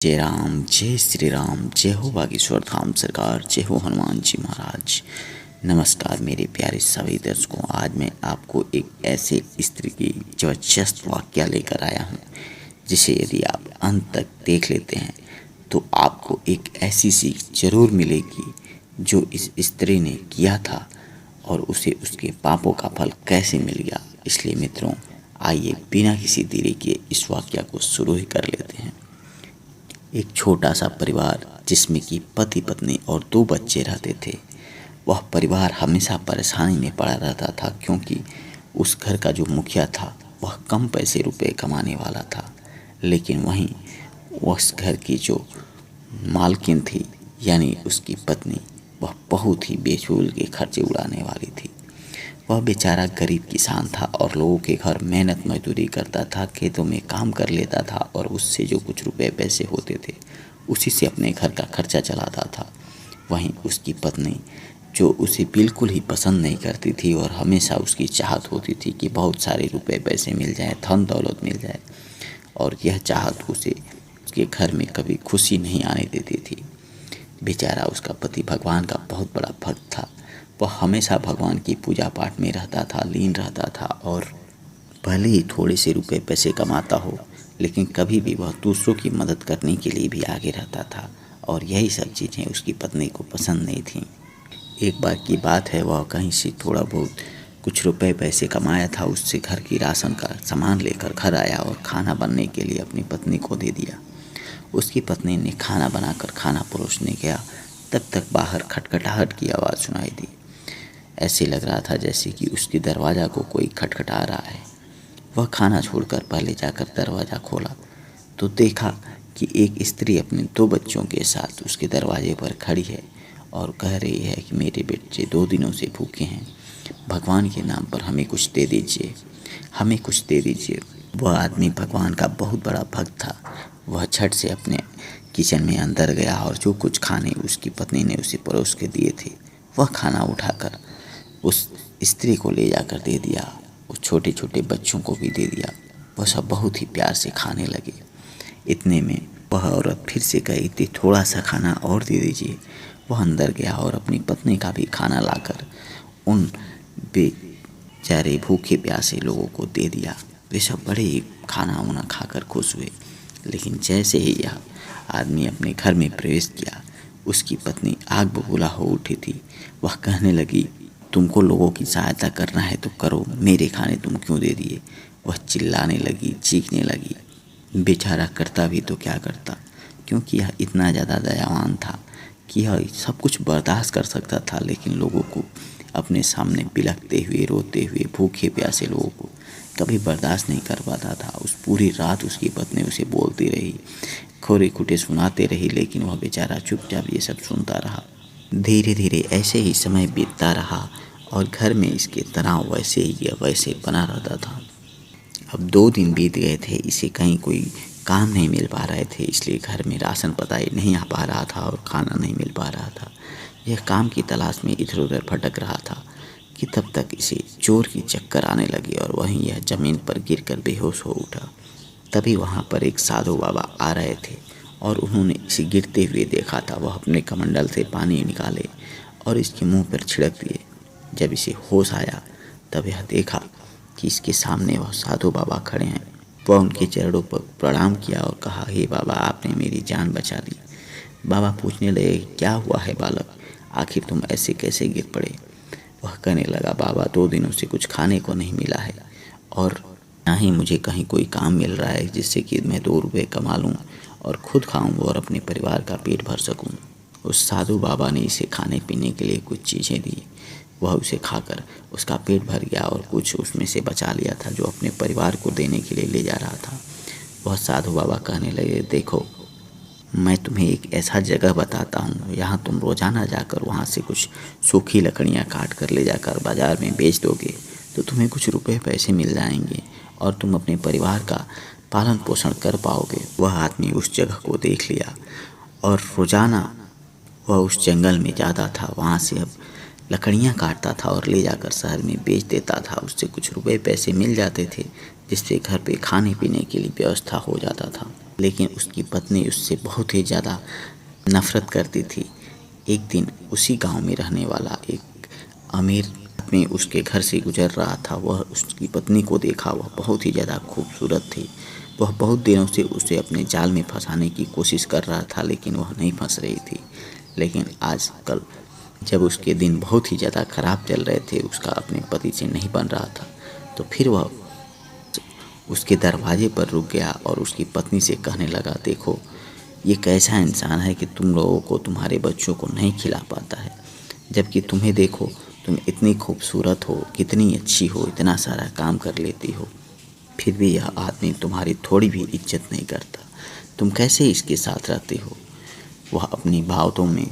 जय राम, जय श्री राम, जय हो बागेश्वर धाम सरकार, जय हो हनुमान जी महाराज। नमस्कार मेरे प्यारे सभी दर्शकों, आज मैं आपको एक ऐसे स्त्री की जबरदस्त वाकया लेकर आया हूँ जिसे यदि आप अंत तक देख लेते हैं तो आपको एक ऐसी सीख जरूर मिलेगी जो इस स्त्री ने किया था और उसे उसके पापों का फल कैसे मिल गया। इसलिए मित्रों, आइए बिना किसी देरी के इस वाकया को शुरू ही कर लेते हैं। एक छोटा सा परिवार जिसमें कि पति पत्नी और 2 बच्चे रहते थे। वह परिवार हमेशा परेशानी में पड़ा रहता था क्योंकि उस घर का जो मुखिया था वह कम पैसे रुपए कमाने वाला था, लेकिन वहीं उस घर की जो मालकिन थी यानी उसकी पत्नी, वह बहुत ही बेफिजूल के खर्चे उड़ाने वाली थी। वह बेचारा गरीब किसान था और लोगों के घर मेहनत मजदूरी करता था, खेतों में काम कर लेता था और उससे जो कुछ रुपए पैसे होते थे उसी से अपने घर का खर्चा चलाता था। वहीं उसकी पत्नी, जो उसे बिल्कुल ही पसंद नहीं करती थी और हमेशा उसकी चाहत होती थी कि बहुत सारे रुपए पैसे मिल जाए, धन दौलत मिल जाए, और यह चाहत उसे उसके घर में कभी खुशी नहीं आने देती थी। बेचारा उसका पति भगवान का बहुत बड़ा भक्त था। वह हमेशा भगवान की पूजा पाठ में रहता था, लीन रहता था, और भले ही थोड़े से रुपए पैसे कमाता हो लेकिन कभी भी वह दूसरों की मदद करने के लिए भी आगे रहता था, और यही सब चीज़ें उसकी पत्नी को पसंद नहीं थीं। एक बार की बात है, वह कहीं से थोड़ा बहुत कुछ रुपए पैसे कमाया था, उससे घर की राशन का सामान लेकर घर आया और खाना बनने के लिए अपनी पत्नी को दे दिया। उसकी पत्नी ने खाना बनाकर खाना परोसने गया, तब तक बाहर खटखटाहट की आवाज़ सुनाई दी। ऐसे लग रहा था जैसे कि उसके दरवाज़ा को कोई खटखटा रहा है। वह खाना छोड़कर पहले जाकर दरवाज़ा खोला तो देखा कि एक स्त्री अपने 2 बच्चों के साथ उसके दरवाजे पर खड़ी है और कह रही है कि मेरे बच्चे 2 दिनों से भूखे हैं, भगवान के नाम पर हमें कुछ दे दीजिए, हमें कुछ दे दीजिए। वह आदमी भगवान का बहुत बड़ा भक्त था। वह झट से अपने किचन में अंदर गया और जो कुछ खाने उसकी पत्नी ने उसे परोस के दिए थे वह खाना उठाकर उस स्त्री को ले जाकर दे दिया। उस छोटे छोटे बच्चों को भी दे दिया। वह सब बहुत ही प्यार से खाने लगे। इतने में वह औरत फिर से कही थी थोड़ा सा खाना और दे दीजिए। वह अंदर गया और अपनी पत्नी का भी खाना लाकर उन बेचारे भूखे प्यासे लोगों को दे दिया। वे सब बड़े ही खाना वाना खाकर खुश हुए। लेकिन जैसे ही यह आदमी अपने घर में प्रवेश किया, उसकी पत्नी आग बबूला हो उठी थी। वह कहने लगी, तुमको लोगों की सहायता करना है तो करो, मेरे खाने तुम क्यों दे दिए। वह चिल्लाने लगी, चीखने लगी। बेचारा करता भी तो क्या करता, क्योंकि यह इतना ज़्यादा दयावान था कि यह सब कुछ बर्दाश्त कर सकता था, लेकिन लोगों को अपने सामने बिलखते हुए, रोते हुए, भूखे प्यासे लोगों को कभी बर्दाश्त नहीं कर पाता था। उस पूरी रात उसकी पत्नी उसे बोलती रही, खोरे खुटे सुनाते रही, लेकिन वह बेचारा चुपचाप ये सब सुनता रहा। धीरे धीरे ऐसे ही समय बीतता रहा और घर में इसके तनाव वैसे ही या वैसे बना रहता था। अब 2 दिन बीत गए थे, इसे कहीं कोई काम नहीं मिल पा रहे थे, इसलिए घर में राशन पताई नहीं आ पा रहा था और खाना नहीं मिल पा रहा था। यह काम की तलाश में इधर उधर भटक रहा था कि तब तक इसे जोर की चक्कर आने लगी और वहीं यह जमीन पर गिरकर बेहोश हो उठा। तभी वहाँ पर एक साधु बाबा आ रहे थे और उन्होंने इसे गिरते हुए देखा था। वह अपने कमंडल से पानी निकाले और इसके मुंह पर छिड़क दिए। जब इसे होश आया तब यह देखा कि इसके सामने वह साधु बाबा खड़े हैं। वह उनके चरणों पर प्रणाम किया और कहा, हे बाबा, आपने मेरी जान बचा ली। बाबा पूछने लगे, क्या हुआ है बालक, आखिर तुम ऐसे कैसे गिर पड़े। वह कहने लगा, बाबा 2 दिनों से कुछ खाने को नहीं मिला है और ना ही मुझे कहीं कोई काम मिल रहा है जिससे कि मैं 2 रुपये कमा लूँ और खुद खाऊं और अपने परिवार का पेट भर सकूं। उस साधु बाबा ने इसे खाने पीने के लिए कुछ चीज़ें दी। वह उसे खाकर उसका पेट भर गया और कुछ उसमें से बचा लिया था जो अपने परिवार को देने के लिए ले जा रहा था। वह साधु बाबा कहने लगे, देखो, मैं तुम्हें एक ऐसा जगह बताता हूँ, यहाँ तुम रोज़ाना जाकर वहाँ से कुछ सूखी लकड़ियाँ काट कर ले जाकर बाज़ार में बेच दोगे तो तुम्हें कुछ रुपए पैसे मिल जाएंगे और तुम अपने परिवार का पालन पोषण कर पाओगे। वह आदमी उस जगह को देख लिया और रोज़ाना वह उस जंगल में जाता था। वहाँ से अब लकड़ियाँ काटता था और ले जाकर शहर में बेच देता था। उससे कुछ रुपए पैसे मिल जाते थे जिससे घर पे खाने पीने के लिए व्यवस्था हो जाता था। लेकिन उसकी पत्नी उससे बहुत ही ज़्यादा नफ़रत करती थी। एक दिन उसी गांव में रहने वाला एक अमीर आदमी उसके घर से गुजर रहा था। वह उसकी पत्नी को देखा, वह बहुत ही ज़्यादा खूबसूरत थी। वह बहुत दिनों से उसे अपने जाल में फंसाने की कोशिश कर रहा था, लेकिन वह नहीं फंस रही थी। लेकिन आजकल जब उसके दिन बहुत ही ज़्यादा ख़राब चल रहे थे, उसका अपने पति से नहीं बन रहा था, तो फिर वह उसके दरवाजे पर रुक गया और उसकी पत्नी से कहने लगा, देखो ये कैसा इंसान है कि तुम लोगों को तुम्हारे बच्चों को नहीं खिला पाता है, जबकि तुम्हें देखो तुम इतनी खूबसूरत हो, कितनी अच्छी हो, इतना सारा काम कर लेती हो, फिर भी यह आदमी तुम्हारी थोड़ी भी इज्जत नहीं करता। तुम कैसे इसके साथ रहते हो। वह अपनी बातों में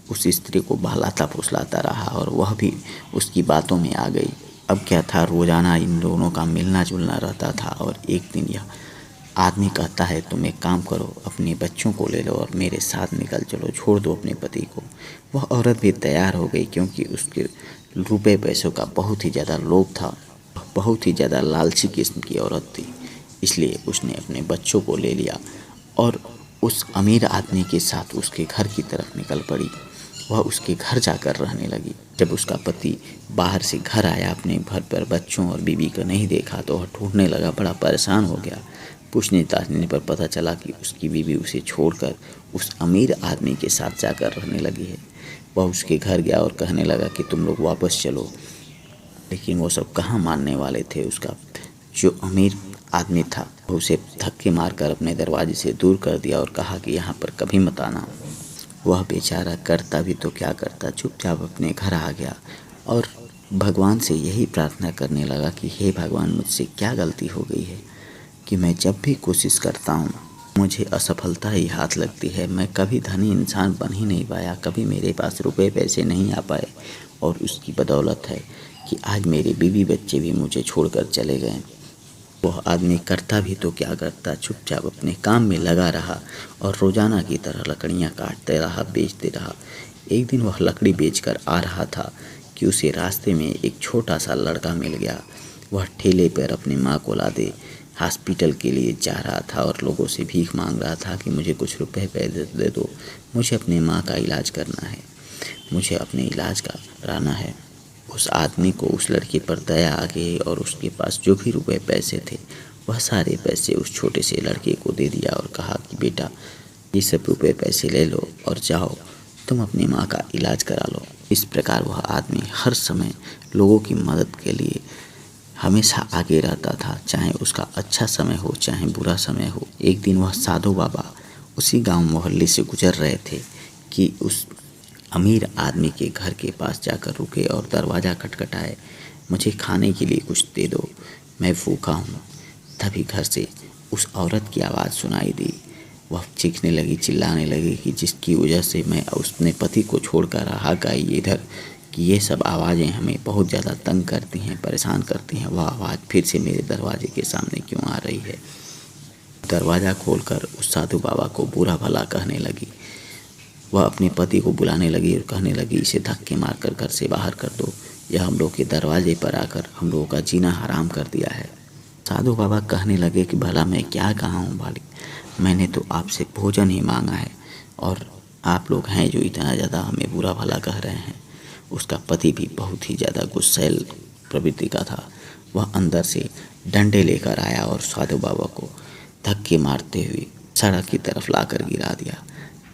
उस स्त्री को बहलाता फुसलाता रहा और वह भी उसकी बातों में आ गई। अब क्या था, रोज़ाना इन दोनों का मिलना जुलना रहता था और एक दिन यह आदमी कहता है, तुम एक काम करो, अपने बच्चों को ले लो और मेरे साथ निकल चलो, छोड़ दो अपने पति को। वह औरत भी तैयार हो गई, क्योंकि उसके रुपए पैसों का बहुत ही ज़्यादा लोभ था। वह बहुत ही ज़्यादा लालची किस्म की औरत थी, इसलिए उसने अपने बच्चों को ले लिया और उस अमीर आदमी के साथ उसके घर की तरफ निकल पड़ी। वह उसके घर जाकर रहने लगी। जब उसका पति बाहर से घर आया, अपने घर पर बच्चों और बीवी को नहीं देखा तो वह ढूंढने लगा, बड़ा परेशान हो गया। पूछने ताछने पर पता चला कि उसकी बीवी उसे छोड़कर उस अमीर आदमी के साथ जाकर रहने लगी है। वह उसके घर गया और कहने लगा कि तुम लोग वापस चलो, लेकिन वो सब कहाँ मानने वाले थे। उसका जो अमीर आदमी था वह उसे धक्के मारकर अपने दरवाजे से दूर कर दिया और कहा कि यहाँ पर कभी मत आना। वह बेचारा करता भी तो क्या करता, चुपचाप अपने घर आ गया और भगवान से यही प्रार्थना करने लगा कि हे भगवान, मुझसे क्या गलती हो गई है कि मैं जब भी कोशिश करता हूँ मुझे असफलता ही हाथ लगती है। मैं कभी धनी इंसान बन ही नहीं पाया, कभी मेरे पास रुपए पैसे नहीं आ पाए, और उसकी बदौलत है कि आज मेरे बीवी बच्चे भी मुझे छोड़कर चले गए। वह आदमी करता भी तो क्या करता, चुपचाप अपने काम में लगा रहा और रोजाना की तरह लकड़ियाँ काटते रहा, बेचते रहा। एक दिन वह लकड़ी बेचकर आ रहा था कि उसे रास्ते में एक छोटा सा लड़का मिल गया। वह ठेले पर अपनी माँ को लादे हॉस्पिटल के लिए जा रहा था और लोगों से भीख मांग रहा था कि मुझे कुछ रुपए पैसे दे दो, मुझे अपनी माँ का इलाज करना है, मुझे अपने इलाज का कराना है। उस आदमी को उस लड़के पर दया आ गई और उसके पास जो भी रुपए पैसे थे वह सारे पैसे उस छोटे से लड़के को दे दिया और कहा कि बेटा, ये सब रुपए पैसे ले लो और जाओ, तुम अपनी माँ का इलाज करा लो। इस प्रकार वह आदमी हर समय लोगों की मदद के लिए हमेशा आगे रहता था, चाहे उसका अच्छा समय हो चाहे बुरा समय हो। एक दिन वह साधु बाबा उसी गांव मोहल्ले से गुजर रहे थे कि उस अमीर आदमी के घर के पास जाकर रुके और दरवाज़ा खटखटाए, मुझे खाने के लिए कुछ दे दो, मैं भूखा हूँ। तभी घर से उस औरत की आवाज़ सुनाई दी। वह चीखने लगी, चिल्लाने लगी कि जिसकी वजह से मैं अपने पति को छोड़कर रहा गई इधर, कि ये सब आवाज़ें हमें बहुत ज़्यादा तंग करती हैं, परेशान करती हैं। वह आवाज़ फिर से मेरे दरवाजे के सामने क्यों आ रही है। दरवाज़ा खोलकर उस साधु बाबा को बुरा भला कहने लगी। वह अपने पति को बुलाने लगी और कहने लगी, इसे धक्के मारकर घर से बाहर कर दो, यह हम लोग के दरवाजे पर आकर हम लोगों का जीना हराम कर दिया है। साधु बाबा कहने लगे कि भला मैं क्या कहा हूँ मालिक, मैंने तो आपसे भोजन ही मांगा है और आप लोग हैं जो इतना ज़्यादा हमें बुरा भला कह रहे हैं। उसका पति भी बहुत ही ज़्यादा गुस्सैल प्रवृत्ति का था। वह अंदर से डंडे लेकर आया और साधु बाबा को धक्के मारते हुए सड़क की तरफ लाकर गिरा दिया।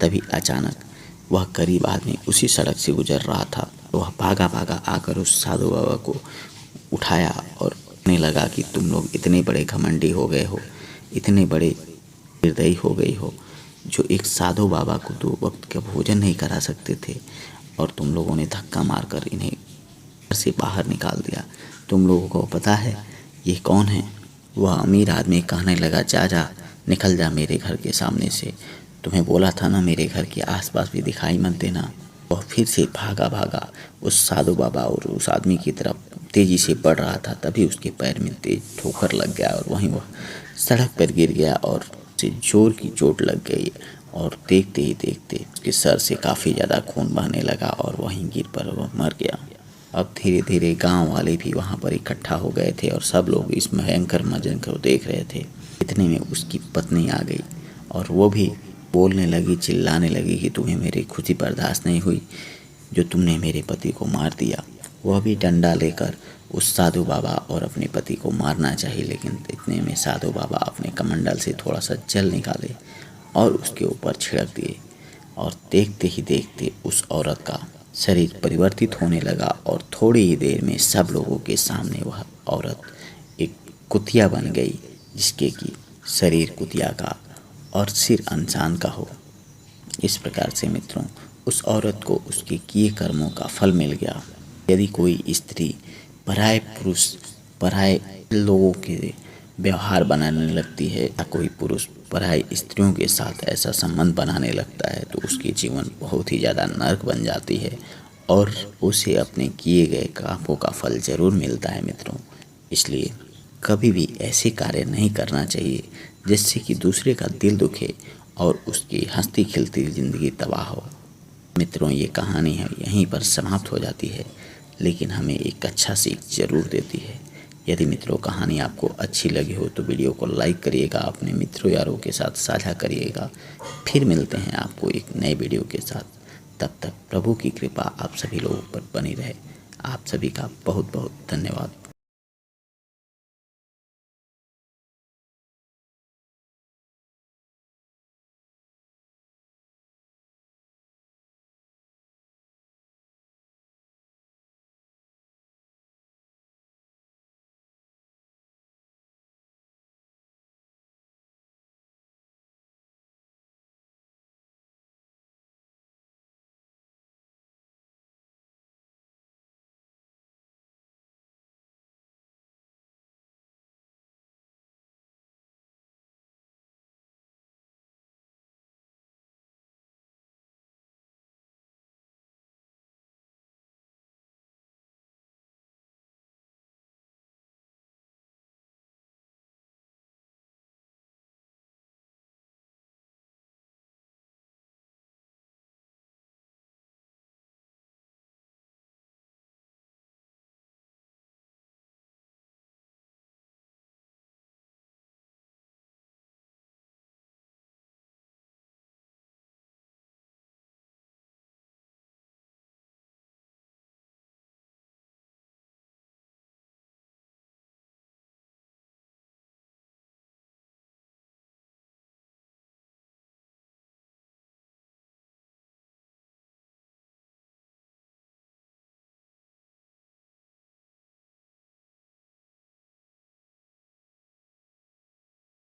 तभी अचानक वह गरीब आदमी उसी सड़क से गुजर रहा था। वह भागा भागा आकर उस साधु बाबा को उठाया और कहने लगा कि तुम लोग इतने बड़े घमंडी हो गए हो, इतने बड़े निर्दयी हो गई हो, जो एक साधु बाबा को 2 वक्त का भोजन नहीं करा सकते थे और तुम लोगों ने धक्का मारकर इन्हें घर से बाहर निकाल दिया। तुम लोगों को पता है ये कौन है। वह अमीर आदमी कहने लगा, जा जा, निकल जा मेरे घर के सामने से, तुम्हें बोला था ना मेरे घर के आसपास भी दिखाई मत देना। वह फिर से भागा भागा उस साधु बाबा और उस आदमी की तरफ तेजी से बढ़ रहा था। तभी उसके पैर में तेज ठोकर लग गया और वहीं वह सड़क पर गिर गया और उसे जोर की चोट लग गई और देखते ही देखते उसके सर से काफ़ी ज़्यादा खून बहने लगा और वहीं गिर पर वह मर गया। अब धीरे धीरे गांव वाले भी वहां पर इकट्ठा हो गए थे और सब लोग इस भयंकर मंजर को देख रहे थे। इतने में उसकी पत्नी आ गई और वो भी बोलने लगी, चिल्लाने लगी कि तुम्हें मेरी खुशी बर्दाश्त नहीं हुई जो तुमने मेरे पति को मार दिया। वह भी डंडा लेकर उस साधु बाबा और अपने पति को मारना चाहिए, लेकिन इतने में साधु बाबा अपने कमंडल से थोड़ा सा जल निकाले और उसके ऊपर छिड़क दिए और देखते ही देखते उस औरत का शरीर परिवर्तित होने लगा और थोड़ी ही देर में सब लोगों के सामने वह औरत एक कुतिया बन गई, जिसके कि शरीर कुतिया का और सिर इंसान का हो। इस प्रकार से मित्रों उस औरत को उसके किए कर्मों का फल मिल गया। यदि कोई स्त्री पराये पुरुष, पराये लोगों के व्यवहार बनाने लगती है या कोई पुरुष पराई स्त्रियों के साथ ऐसा संबंध बनाने लगता है तो उसके जीवन बहुत ही ज़्यादा नरक बन जाती है और उसे अपने किए गए कामों का फल जरूर मिलता है मित्रों। इसलिए कभी भी ऐसे कार्य नहीं करना चाहिए जिससे कि दूसरे का दिल दुखे और उसकी हंसती खिलती ज़िंदगी तबाह हो। मित्रों ये कहानी है यहीं पर समाप्त हो जाती है, लेकिन हमें एक अच्छा सीख जरूर देती है। यदि मित्रों कहानी आपको अच्छी लगी हो तो वीडियो को लाइक करिएगा, अपने मित्रों यारों के साथ साझा करिएगा। फिर मिलते हैं आपको एक नए वीडियो के साथ। तब तक प्रभु की कृपा आप सभी लोगों पर बनी रहे। आप सभी का बहुत बहुत धन्यवाद।